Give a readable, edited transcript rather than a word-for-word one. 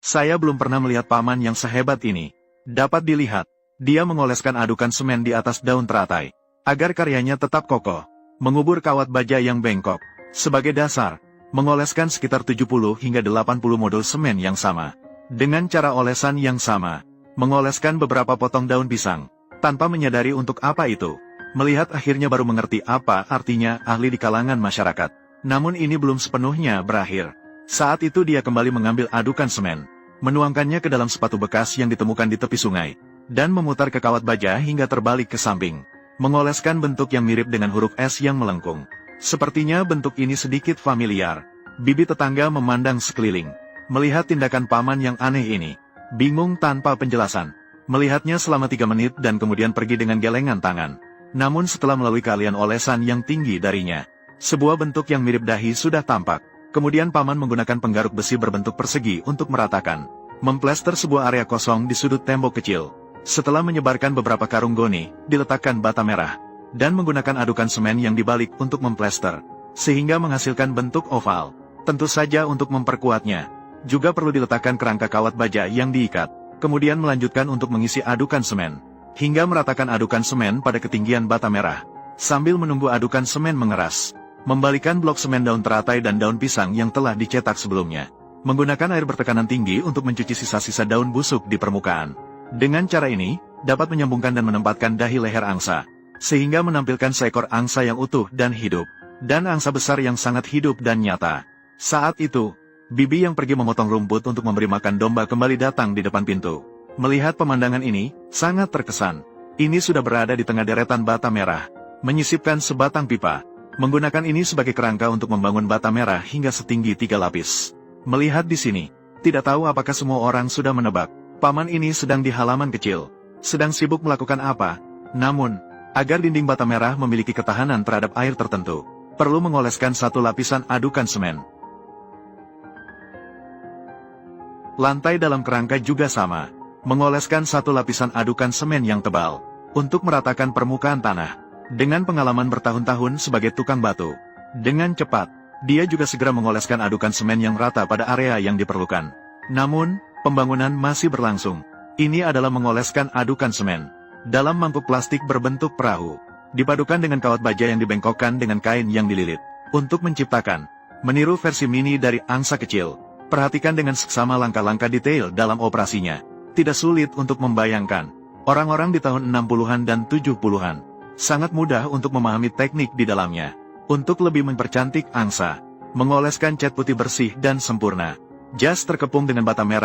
Saya belum pernah melihat paman yang sehebat ini. Dapat dilihat, dia mengoleskan adukan semen di atas daun teratai, agar karyanya tetap kokoh. Mengubur kawat baja yang bengkok. Sebagai dasar, mengoleskan sekitar 70 hingga 80 modul semen yang sama. Dengan cara olesan yang sama, mengoleskan beberapa potong daun pisang, tanpa menyadari untuk apa itu. Melihat akhirnya baru mengerti apa artinya ahli di kalangan masyarakat. Namun ini belum sepenuhnya berakhir. Saat itu dia kembali mengambil adukan semen, menuangkannya ke dalam sepatu bekas yang ditemukan di tepi sungai, dan memutar ke kawat baja hingga terbalik ke samping. Mengoleskan bentuk yang mirip dengan huruf S yang melengkung. Sepertinya bentuk ini sedikit familiar. Bibi tetangga memandang sekeliling, melihat tindakan paman yang aneh ini. Bingung tanpa penjelasan. Melihatnya selama 3 menit dan kemudian pergi dengan gelengan tangan. Namun setelah melalui keahlian olesan yang tinggi darinya, sebuah bentuk yang mirip dahi sudah tampak. Kemudian paman menggunakan penggaruk besi berbentuk persegi untuk meratakan, memplester sebuah area kosong di sudut tembok kecil. Setelah menyebarkan beberapa karung goni, diletakkan bata merah, dan menggunakan adukan semen yang dibalik untuk memplester, sehingga menghasilkan bentuk oval. Tentu saja untuk memperkuatnya, juga perlu diletakkan kerangka kawat baja yang diikat, kemudian melanjutkan untuk mengisi adukan semen, hingga meratakan adukan semen pada ketinggian bata merah, sambil menunggu adukan semen mengeras. Membalikan blok semen daun teratai dan daun pisang yang telah dicetak sebelumnya. Menggunakan air bertekanan tinggi untuk mencuci sisa-sisa daun busuk di permukaan. Dengan cara ini, dapat menyambungkan dan menempatkan dahi leher angsa, sehingga menampilkan seekor angsa yang utuh dan hidup, dan angsa besar yang sangat hidup dan nyata. Saat itu, Bibi yang pergi memotong rumput untuk memberi makan domba kembali datang di depan pintu. Melihat pemandangan ini, sangat terkesan. Ini sudah berada di tengah deretan bata merah, menyisipkan sebatang pipa. Menggunakan ini sebagai kerangka untuk membangun bata merah hingga setinggi 3 lapis. Melihat di sini, tidak tahu apakah semua orang sudah menebak, paman ini sedang di halaman kecil, sedang sibuk melakukan apa. Namun, agar dinding bata merah memiliki ketahanan terhadap air tertentu, perlu mengoleskan 1 lapisan adukan semen. Lantai dalam kerangka juga sama, mengoleskan 1 lapisan adukan semen yang tebal, untuk meratakan permukaan tanah. Dengan pengalaman bertahun-tahun sebagai tukang batu, dengan cepat, dia juga segera mengoleskan adukan semen yang rata pada area yang diperlukan. Namun, pembangunan masih berlangsung. Ini adalah mengoleskan adukan semen dalam mangkuk plastik berbentuk perahu, dipadukan dengan kawat baja yang dibengkokkan dengan kain yang dililit, untuk menciptakan, meniru versi mini dari angsa kecil. Perhatikan dengan seksama langkah-langkah detail dalam operasinya. Tidak sulit untuk membayangkan, orang-orang di tahun 60-an dan 70-an. Sangat mudah untuk memahami teknik di dalamnya. Untuk lebih mempercantik angsa, mengoleskan cat putih bersih dan sempurna. Jas terkepung dengan bata merah